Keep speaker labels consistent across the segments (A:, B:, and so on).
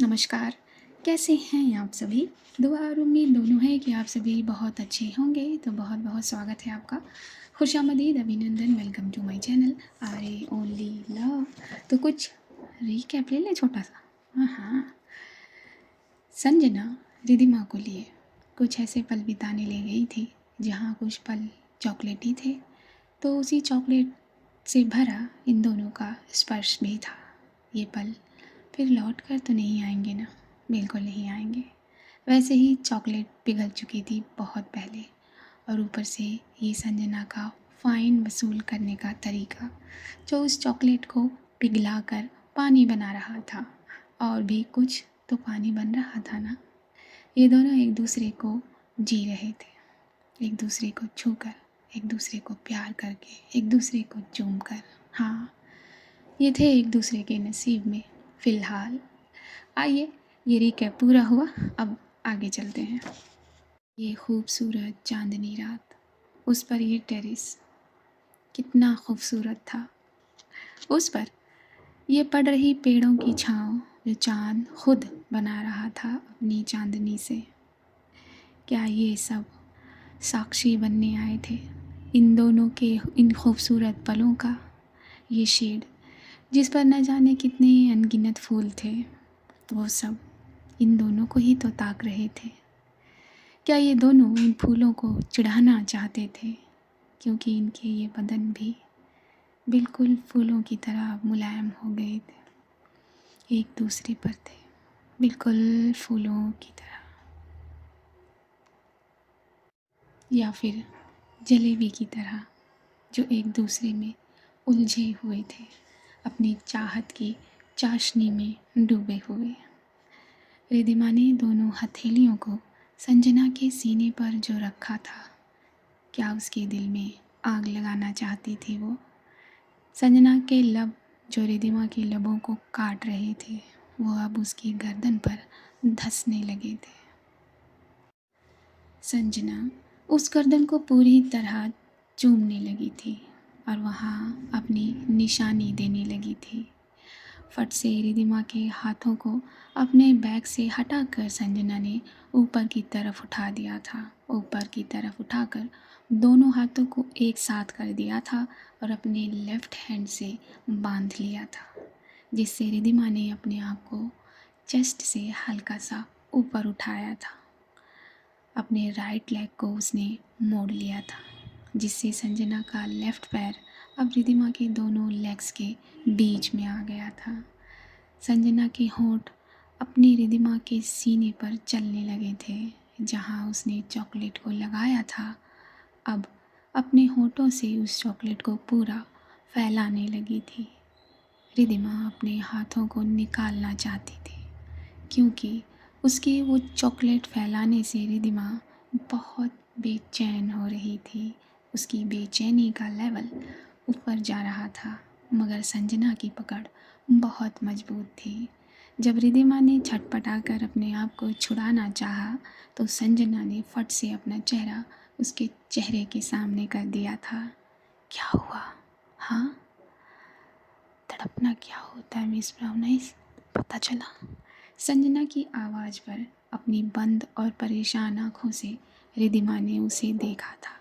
A: नमस्कार। कैसे हैं आप सभी? दुआ और उम्मीद दोनों है कि आप सभी बहुत अच्छे होंगे। तो बहुत बहुत स्वागत है आपका। खुशामदीद, अभिनंदन, वेलकम टू माय चैनल आरे ओनली लव। तो कुछ रीकैप ले लें छोटा सा। हाँ, संजना रिधिमा को लिए कुछ ऐसे पल बिताने ले गई थी जहाँ कुछ पल चॉकलेटी थे, तो उसी चॉकलेट से भरा इन दोनों का स्पर्श भी था। ये पल फिर लौट कर तो नहीं आएंगे ना, बिल्कुल नहीं आएंगे। वैसे ही चॉकलेट पिघल चुकी थी बहुत पहले, और ऊपर से ये संजना का फ़ाइन वसूल करने का तरीका, जो उस चॉकलेट को पिघला कर पानी बना रहा था। और भी कुछ तो पानी बन रहा था ना। ये दोनों एक दूसरे को जी रहे थे, एक दूसरे को छूकर, एक दूसरे को प्यार करके, एक दूसरे को चूम कर। हाँ, ये थे एक दूसरे के नसीब में फ़िलहाल। आइए, ये रिकैप पूरा हुआ, अब आगे चलते हैं। ये खूबसूरत चांदनी रात, उस पर ये टेरेस कितना खूबसूरत था। उस पर ये पड़ रही पेड़ों की छाँव, जो चाँद खुद बना रहा था अपनी चांदनी से। क्या ये सब साक्षी बनने आए थे इन दोनों के इन खूबसूरत पलों का? ये शेड जिस पर न जाने कितने अनगिनत फूल थे, वो सब इन दोनों को ही तो ताक रहे थे। क्या ये दोनों इन फूलों को चिढ़ाना चाहते थे, क्योंकि इनके ये बदन भी बिल्कुल फूलों की तरह मुलायम हो गए थे, एक दूसरे पर थे, बिल्कुल फूलों की तरह। या फिर जलेबी की तरह, जो एक दूसरे में उलझे हुए थे, अपनी चाहत की चाशनी में डूबे हुए। रिधिमा ने दोनों हथेलियों को संजना के सीने पर जो रखा था, क्या उसके दिल में आग लगाना चाहती थी वो? संजना के लब जो रिधिमा के लबों को काट रहे थे, वो अब उसकी गर्दन पर धंसने लगे थे। संजना उस गर्दन को पूरी तरह चूमने लगी थी और वहाँ अपनी निशानी देने लगी थी। फट से रिधिमा के हाथों को अपने बैग से हटाकर संजना ने ऊपर की तरफ उठा दिया था। ऊपर की तरफ उठाकर दोनों हाथों को एक साथ कर दिया था और अपने लेफ़्ट हैंड से बांध लिया था, जिससे रिधिमा ने अपने आप को चेस्ट से हल्का सा ऊपर उठाया था। अपने राइट लेग को उसने मोड़ लिया था, जिससे संजना का लेफ़्ट पैर अब रिधिमा के दोनों लेग्स के बीच में आ गया था। संजना के होंठ अपनी रिधिमा के सीने पर चलने लगे थे। जहाँ उसने चॉकलेट को लगाया था, अब अपने होंठों से उस चॉकलेट को पूरा फैलाने लगी थी। रिधिमा अपने हाथों को निकालना चाहती थी, क्योंकि उसकी वो चॉकलेट फैलाने से रिधिमा बहुत बेचैन हो रही थी। उसकी बेचैनी का लेवल ऊपर जा रहा था, मगर संजना की पकड़ बहुत मजबूत थी। जब रिधिमा ने छटपटाकर अपने आप को छुड़ाना चाहा, तो संजना ने फट से अपना चेहरा उसके चेहरे के सामने कर दिया था। क्या हुआ? हाँ, तड़पना क्या होता है मिस ब्राउनाइज, पता चला? संजना की आवाज़ पर अपनी बंद और परेशान आँखों से रिधिमा ने उसे देखा था।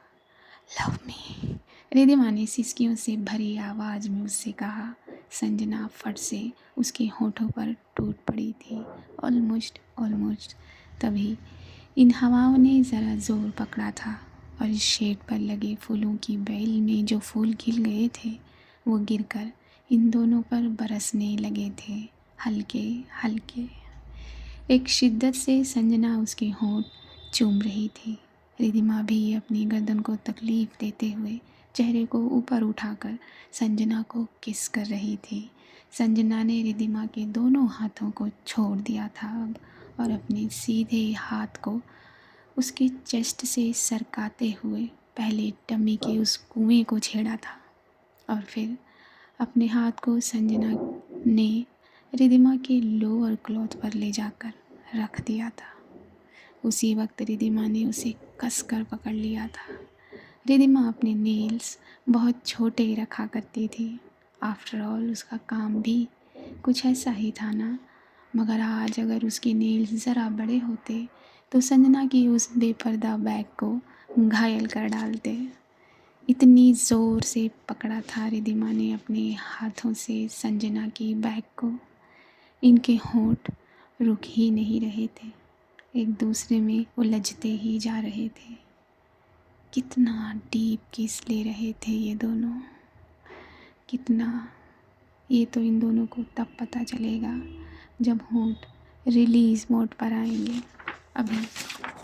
A: लव मी, रिधिमा ने सिसकियों से भरी आवाज़ में उससे कहा। संजना फट से उसके होठों पर टूट पड़ी थी। ऑलमोस्ट तभी इन हवाओं ने ज़रा ज़ोर पकड़ा था और इस शेड पर लगे फूलों की बेल में जो फूल खिल गए थे, वो गिरकर इन दोनों पर बरसने लगे थे, हल्के हल्के। एक शिद्दत से संजना उसके होंठ चूम रही थी। रिधिमा भी अपनी गर्दन को तकलीफ़ देते हुए चेहरे को ऊपर उठाकर संजना को किस कर रही थी। संजना ने रिधिमा के दोनों हाथों को छोड़ दिया था अब, और अपने सीधे हाथ को उसके चेस्ट से सरकाते हुए पहले टमी के उस कुएं को छेड़ा था, और फिर अपने हाथ को संजना ने रिधिमा के लोअर क्लॉथ पर ले जाकर रख दिया था। उसी वक्त रिधिमा ने उसे कसकर पकड़ लिया था। रिधिमा अपने नेल्स बहुत छोटे रखा करती थी। आफ्टर ऑल उसका काम भी कुछ ऐसा ही था ना, मगर आज अगर उसके नेल्स ज़रा बड़े होते तो संजना की उस बेपर्दा बैग को घायल कर डालते। इतनी ज़ोर से पकड़ा था रिद्धिमा ने अपने हाथों से संजना की बैग को, इनके होंठ रुक ही नहीं रहे थे, एक दूसरे में उलझते ही जा रहे थे। कितना डीप किस ले रहे थे ये दोनों, कितना। ये तो इन दोनों को तब पता चलेगा जब होंठ रिलीज़ मोड पर आएंगे। अभी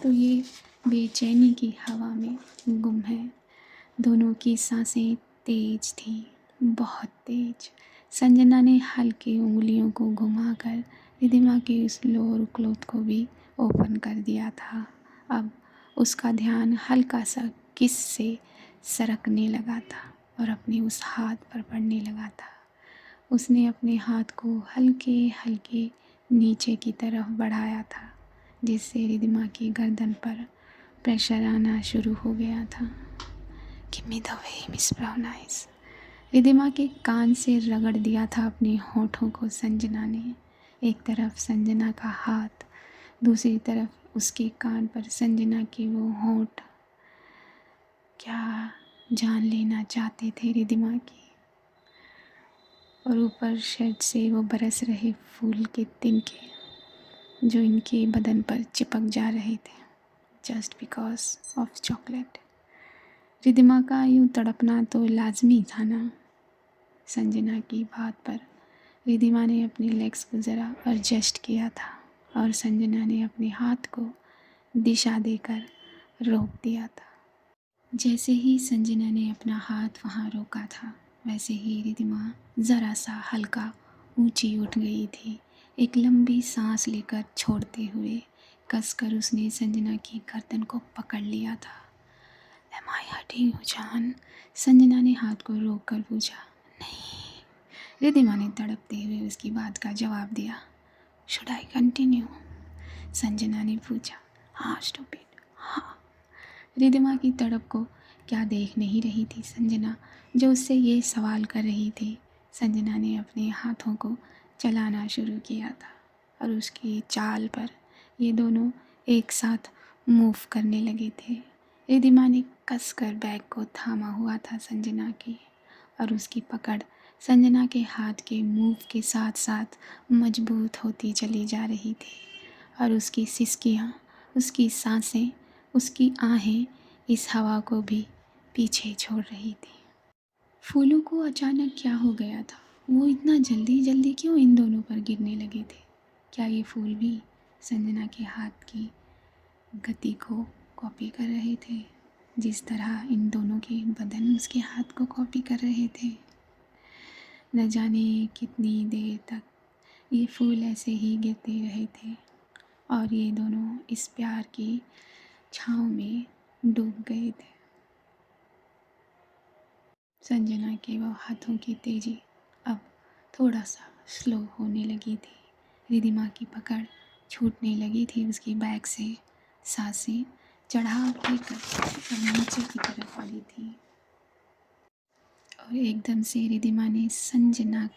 A: तो ये बेचैनी की हवा में गुम है। दोनों की सांसें तेज थी, बहुत तेज। संजना ने हल्के उंगलियों को घुमाकर रिद्धिमा के उस लोअर क्लोथ को भी ओपन कर दिया था। अब उसका ध्यान हल्का सा किस से सरकने लगा था और अपने उस हाथ पर पड़ने लगा था। उसने अपने हाथ को हल्के हल्के नीचे की तरफ बढ़ाया था, जिससे रिद्धिमा की गर्दन पर प्रेशर आना शुरू हो गया था। Give me the way miss brown eyes. Riddhima के कान से रगड़ दिया था अपने होठों को संजना ने। एक तरफ संजना का हाथ, दूसरी तरफ उसके कान पर संजना के वो होंठ। क्या जान लेना चाहते थे रिद्धिमा की। और ऊपर शर्ट से वो बरस रहे फूल के तिनके जो इनके बदन पर चिपक जा रहे थे, just because of chocolate. Riddhima का यूँ तड़पना तो लाजमी था ना। संजना की बात पर रिद्धिमा ने अपने लेग्स को ज़रा एडजस्ट किया था और संजना ने अपने हाथ को दिशा देकर रोक दिया था। जैसे ही संजना ने अपना हाथ वहाँ रोका था, वैसे ही रिद्धिमा ज़रा सा हल्का ऊंची उठ गई थी। एक लंबी सांस लेकर छोड़ते हुए कसकर उसने संजना की गर्दन को पकड़ लिया था। एम आई हर्टिंग यू जान? संजना ने हाथ को रोक कर पूछा। नहीं, रिद्धिमा ने तड़पते हुए उसकी बात का जवाब दिया। Should I continue? संजना ने पूछा। हाँ स्टूपिड, हाँ। रिद्धिमा की तड़प को क्या देख नहीं रही थी संजना, जो उससे ये सवाल कर रही थी। संजना ने अपने हाथों को चलाना शुरू किया था और उसकी चाल पर ये दोनों एक साथ मूव करने लगे थे। रिद्धिमा ने कसकर बैग को थामा हुआ था संजना की, और उसकी पकड़ संजना के हाथ के मूव के साथ साथ मजबूत होती चली जा रही थी, और उसकी सिसकियाँ, उसकी सांसें, उसकी आहें इस हवा को भी पीछे छोड़ रही थी। फूलों को अचानक क्या हो गया था? वो इतना जल्दी जल्दी क्यों इन दोनों पर गिरने लगे थे? क्या ये फूल भी संजना के हाथ की गति को कॉपी कर रहे थे, जिस तरह इन दोनों के बदन उसके हाथ को कॉपी कर रहे थे? न जाने कितनी देर तक ये फूल ऐसे ही गिरते रहे थे और ये दोनों इस प्यार की छाँव में डूब गए थे। संजना के वो हाथों की तेज़ी अब थोड़ा सा स्लो होने लगी थी। रिद्धिमा की पकड़ छूटने लगी थी उसकी बैग से। सांसें चढ़ाव लेकर और नीचे की तरफ बढ़ी थी, और एकदम से रिद्धिमा ने संजना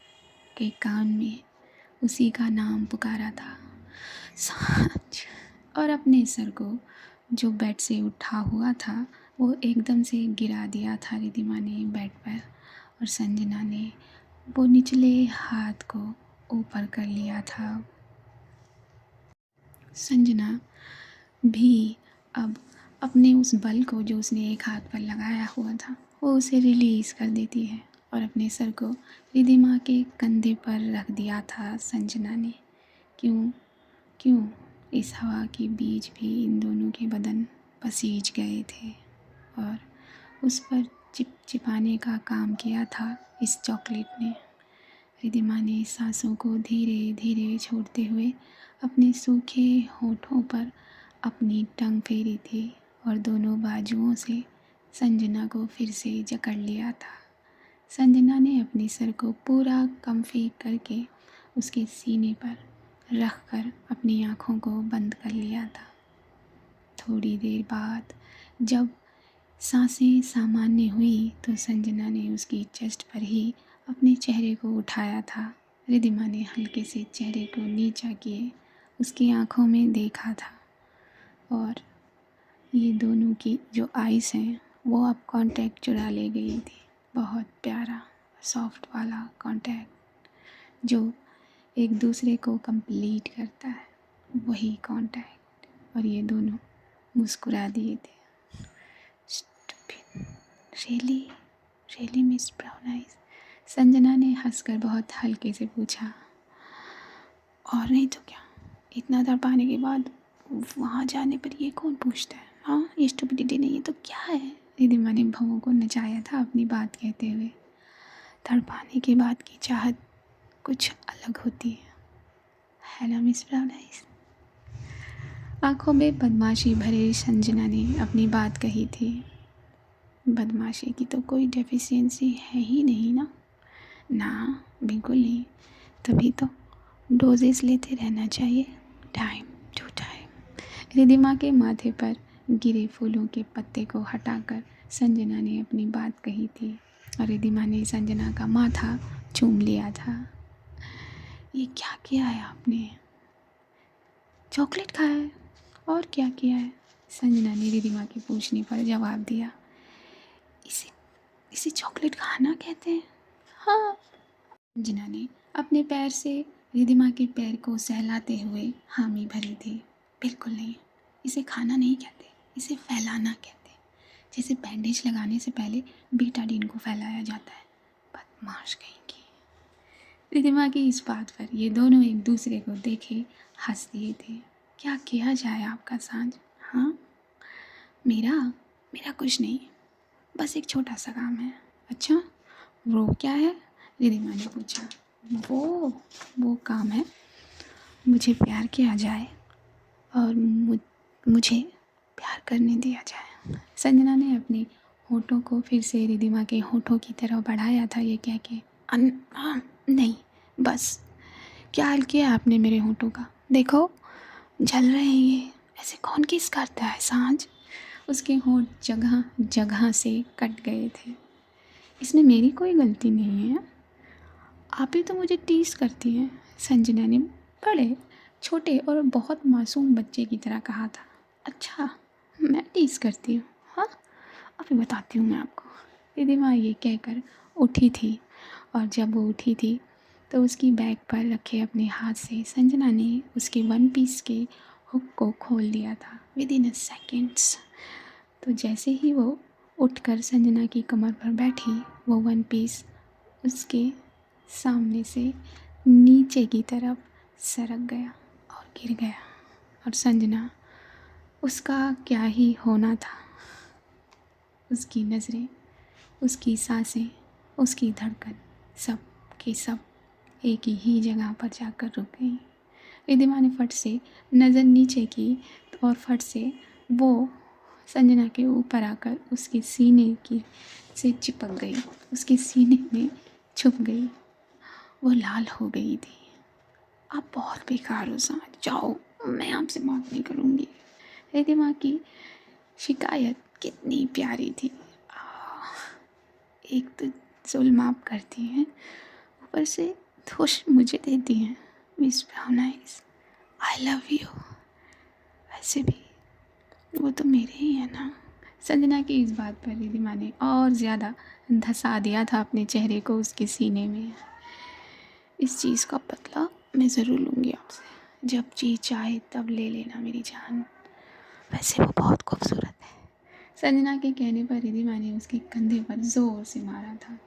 A: के कान में उसी का नाम पुकारा था, सांच। और अपने सर को, जो बेड से उठा हुआ था, वो एकदम से गिरा दिया था रिद्धिमा ने बेड पर, और संजना ने वो निचले हाथ को ऊपर कर लिया था। संजना भी अब अपने उस बल को जो उसने एक हाथ पर लगाया हुआ था, वो उसे रिलीज़ कर देती है और अपने सर को रिद्धिमा के कंधे पर रख दिया था संजना ने। क्यों क्यों इस हवा के बीच भी इन दोनों के बदन पसीज गए थे, और उस पर चिपचिपाने का काम किया था इस चॉकलेट ने। रिद्धिमा ने सांसों को धीरे धीरे छोड़ते हुए अपने सूखे होठों पर अपनी टंग फेरी थी और दोनों बाजुओं से संजना को फिर से जकड़ लिया था। संजना ने अपने सर को पूरा कम्फी करके उसके सीने पर रख कर अपनी आँखों को बंद कर लिया था। थोड़ी देर बाद जब सांसें सामान्य हुई तो संजना ने उसकी चेस्ट पर ही अपने चेहरे को उठाया था रिद्धिमा ने हल्के से चेहरे को नीचा किए उसकी आंखों में देखा था, और ये दोनों की जो आइज़ हैं वो अब कांटेक्ट चुरा ले गई थी। बहुत प्यारा सॉफ्ट वाला कांटेक्ट जो एक दूसरे को कंप्लीट करता है, वही कांटेक्ट। और ये दोनों मुस्कुरा दिए थे। Stupid. Really? Really, Miss Brown Eyes? Sanjana ने हंसकर बहुत हल्के से पूछा। और नहीं तो क्या, इतना तड़पाने के बाद वहाँ जाने पर ये कौन पूछता है? हाँ, ये स्टुपिडिटी नहीं है तो क्या है? रिद्धिमा ने भवों को नचाया था अपनी बात कहते हुए। तड़पाने के बाद की चाहत कुछ अलग होती है ना मिस ब्राउन आइज? आंखों में बदमाशी भरे संजना ने अपनी बात कही थी। बदमाशी की तो कोई डेफिशिएंसी है ही नहीं ना। ना, बिल्कुल नहीं। तभी तो डोजेस लेते रहना चाहिए, टाइम टू टाइम। रिद्धिमा के माथे पर गिरे फूलों के पत्ते को हटाकर संजना ने अपनी बात कही थी, और रिद्धिमा ने संजना का माथा चूम लिया था। ये क्या किया है आपने? चॉकलेट खाया है? और क्या किया है? संजना ने रिद्धिमा के पूछने पर जवाब दिया। इसे इसे चॉकलेट खाना कहते हैं? हाँ। संजना ने अपने पैर से रिद्धिमा के पैर को सहलाते हुए हामी भरी थी। बिल्कुल नहीं, इसे खाना नहीं कहते, इसे फैलाना कहते हैं। जैसे बैंडेज लगाने से पहले बीटाडीन को फैलाया जाता है। बदमाश कहीं की। रिद्धिमा की इस बात पर ये दोनों एक दूसरे को देखे हंस दिए थे। क्या किया जाए आपका सांझ? हाँ, मेरा मेरा कुछ नहीं, बस एक छोटा सा काम है। अच्छा, वो क्या है? रिद्धिमा ने पूछा। वो काम है, मुझे प्यार किया जाए और मुझे प्यार करने दिया जाए। संजना ने अपने होठों को फिर से रिद्धिमा के होठों की तरफ बढ़ाया था, ये कह के नहीं, बस। क्या हाल किया आपने मेरे होठों का? देखो, जल रहे हैं ये। ऐसे कौन किस करता है सांझ? उसके होठ जगह जगह से कट गए थे। इसमें मेरी कोई गलती नहीं है, आप ही तो मुझे टीस करती हैं। संजना ने बड़े छोटे और बहुत मासूम बच्चे की तरह कहा था। अच्छा, मैं टीस करती हूँ? हाँ, अभी बताती हूँ मैं आपको। रिद्धिमा ये कहकर उठी थी, और जब वो उठी थी तो उसकी बैग पर रखे अपने हाथ से संजना ने उसके वन पीस के हुक को खोल दिया था विदिन अ सेकेंड्स। तो जैसे ही वो उठकर संजना की कमर पर बैठी, वो वन पीस उसके सामने से नीचे की तरफ सरक गया और गिर गया। और संजना, उसका क्या ही होना था। उसकी नज़रें, उसकी सांसें, उसकी धड़कन, सब की सब एक ही जगह पर जाकर रुक गई। रिद्धिमा ने फट से नज़र नीचे की और फट से वो संजना के ऊपर आकर उसके सीने की से चिपक गई, उसके सीने में छुप गई। वो लाल हो गई थी। आप बहुत बेकार हो सांझ, जाओ, मैं आपसे बात नहीं करूँगी। रिद्धिमा की शिकायत कितनी प्यारी थी। एक तो जुल्म आप करती हैं, ऊपर से दोष मुझे देती हैं। Miss brown eyes, I love you. वैसे भी वो तो मेरे ही है ना। संजना की इस बात पर रिद्धिमा ने और ज़्यादा धंसा दिया था अपने चेहरे को उसके सीने में। इस चीज़ का बदला मैं ज़रूर लूँगी आपसे। जब जी चाहे तब ले लेना मेरी जान। वैसे वो बहुत खूबसूरत है। संजना के कहने पर रिद्धिमा ने उसके कंधे पर ज़ोर से मारा था,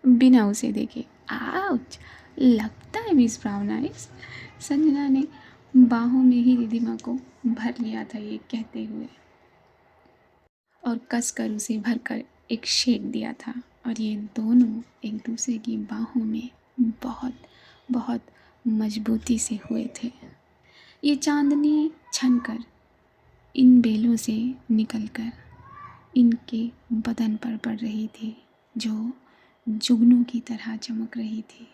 A: बिना उसे देखे। आउच! लगता है मिस ब्राउन आइज। संजना ने बाहों में ही रिद्धिमा को भर लिया था ये कहते हुए, और कसकर उसे भरकर एक शेक दिया था। और ये दोनों एक दूसरे की बाहों में बहुत बहुत मजबूती से हुए थे। ये चांदनी छनकर इन बेलों से निकलकर इनके बदन पर पड़ रही थी, जो जुगनू की तरह चमक रही थी।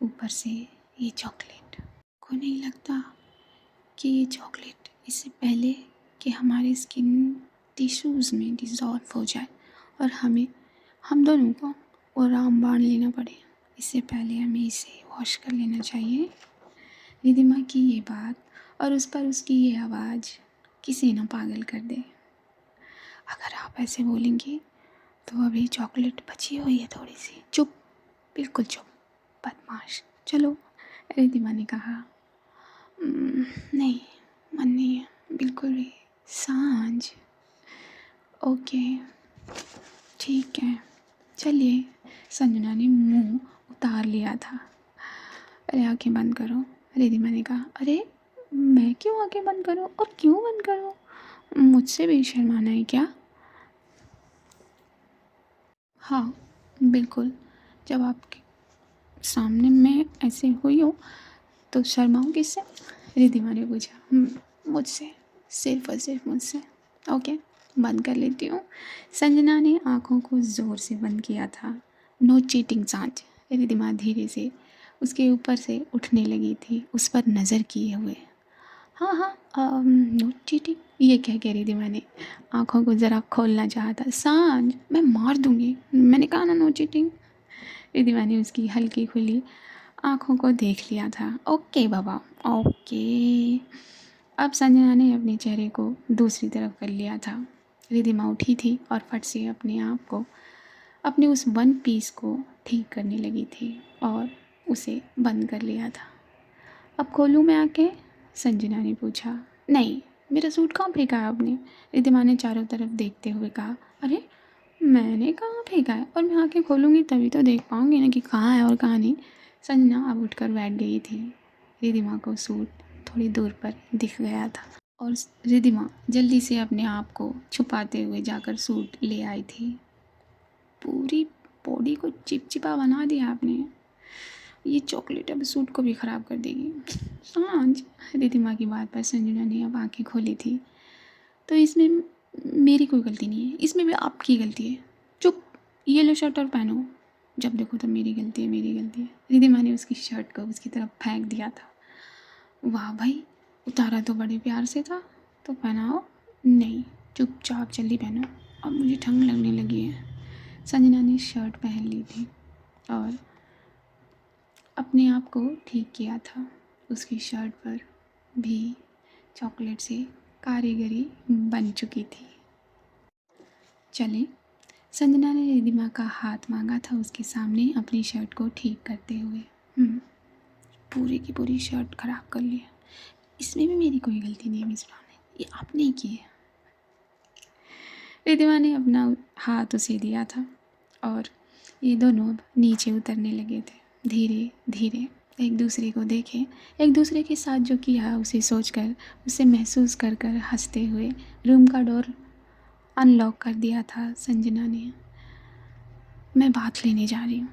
A: ऊपर से ये चॉकलेट को नहीं लगता कि ये चॉकलेट इससे पहले कि हमारे स्किन टिश्यूज़ में डिज़ोल्व हो जाए और हम दोनों को वो रामबाण लेना पड़े, इससे पहले हमें इसे वॉश कर लेना चाहिए। रिधिमा की ये बात और उस पर उसकी ये आवाज़ किसी न पागल कर दे। अगर आप ऐसे बोलेंगी तो अभी चॉकलेट बची हुई है थोड़ी सी। चुप, बिल्कुल चुप, बदमाश। चलो, रिधिमा ने कहा। नहीं, मन नहीं है बिल्कुल भी। सांझ, ओके, ठीक है, चलिए। संजना ने मुंह उतार लिया था। अरे आंखें बंद करो, रिधिमा ने कहा। अरे मैं क्यों आंखें बंद करूं और क्यों बंद करूं? मुझसे भी शर्माना है क्या? हाँ, बिल्कुल। जब आपके सामने मैं ऐसे हुई हूँ तो शर्माऊँ किससे? रिधिमा ने पूछा। मुझसे, सिर्फ और सिर्फ मुझसे। ओके, बंद कर लेती हूँ। संजना ने आंखों को ज़ोर से बंद किया था। नो चीटिंग सांझ। रिधिमा धीरे से उसके ऊपर से उठने लगी थी, उस पर नज़र किए हुए। हाँ हाँ, नो चीटिंग, ये कह के रिधिमा ने आंखों को ज़रा खोलना चाहा था। सांझ, मैं मार दूंगी, मैंने कहा ना नो चीटिंग। रिधिमा ने उसकी हल्की खुली आंखों को देख लिया था। ओके बाबा, ओके। अब संजना ने अपने चेहरे को दूसरी तरफ कर लिया था। रिधिमा उठी थी और फट से अपने आप को, अपने उस वन पीस को ठीक करने लगी थी और उसे बंद कर लिया था। अब खोलूँ मैं आंखें? संजना ने पूछा। नहीं, मेरा सूट कहाँ फेंका है आपने? रिधिमा ने चारों तरफ देखते हुए कहा। अरे मैंने कहाँ फेंका है? और मैं आंखें खोलूँगी तभी तो देख पाऊँगी ना कि कहाँ है और कहाँ नहीं। संजना अब उठकर बैठ गई थी। रिधिमा को सूट थोड़ी दूर पर दिख गया था और रिधिमा जल्दी से अपने आप को छुपाते हुए जाकर सूट ले आई थी। पूरी बॉडी को चिपचिपा बना दिया आपने। ये चॉकलेट अब सूट को भी ख़राब कर देगी। सांझ, रिधिमा की बात पर संजना ने अब आंखें खोली थी। तो इसमें मेरी कोई गलती नहीं है, इसमें भी आपकी गलती है। चुप, ये लो शर्ट और पहनो। जब देखो तब मेरी गलती है, मेरी गलती है। रिधिमा ने उसकी शर्ट को उसकी तरफ फेंक दिया था। वाह भाई, उतारा तो बड़े प्यार से था, तो पहनाओ। नहीं, चुपचाप जल्दी पहनो, अब मुझे ठंड लगने लगी है। संजना ने शर्ट पहन ली थी और अपने आप को ठीक किया था। उसकी शर्ट पर भी चॉकलेट से कारीगरी बन चुकी थी। चले, संजना ने रिधिमा का हाथ मांगा था उसके सामने अपनी शर्ट को ठीक करते हुए। पूरी की पूरी शर्ट ख़राब कर लिया। इसमें भी मेरी कोई गलती नहीं है मिस ब्राउन, ये आपने ही की है। रिधिमा ने अपना हाथ उसे दिया था और ये दोनों अब नीचे उतरने लगे थे। धीरे धीरे एक दूसरे को देखें, एक दूसरे के साथ जो किया उसे सोचकर, उसे महसूस कर कर हंसते हुए रूम का डोर अनलॉक कर दिया था संजना ने। मैं बात लेने जा रही हूँ,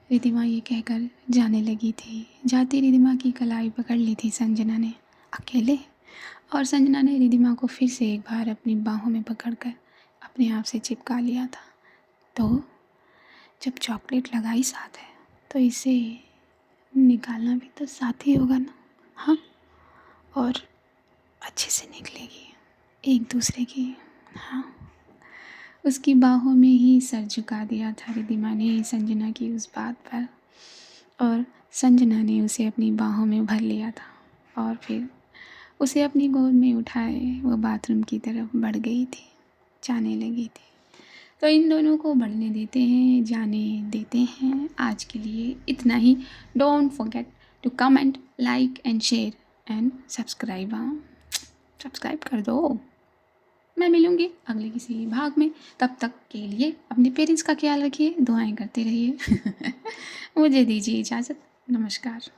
A: रिधिमा ये कहकर जाने लगी थी। जाती रिधिमा की कलाई पकड़ ली थी संजना ने। अकेले? और संजना ने रिधिमा को फिर से एक बार अपनी बाहों में पकड़कर अपने आप से चिपका लिया था। तो जब चॉकलेट लगा ही साथ है तो इसे निकालना भी तो साथ ही होगा ना? हाँ, और अच्छे से निकलेगी एक दूसरे की। हाँ, उसकी बाहों में ही सर झुका दिया था रिधिमा ने संजना की उस बात पर, और संजना ने उसे अपनी बाहों में भर लिया था और फिर उसे अपनी गोद में उठाए वो बाथरूम की तरफ बढ़ गई थी, जाने लगी थी। तो इन दोनों को बढ़ने देते हैं, जाने देते हैं। आज के लिए इतना ही। Don't forget to comment, like and share and subscribe. हाँ, सब्सक्राइब कर दो। मैं मिलूँगी अगले किसी भाग में। तब तक के लिए अपने पेरेंट्स का ख्याल रखिए, दुआएं करते रहिए। मुझे दीजिए इजाज़त। नमस्कार।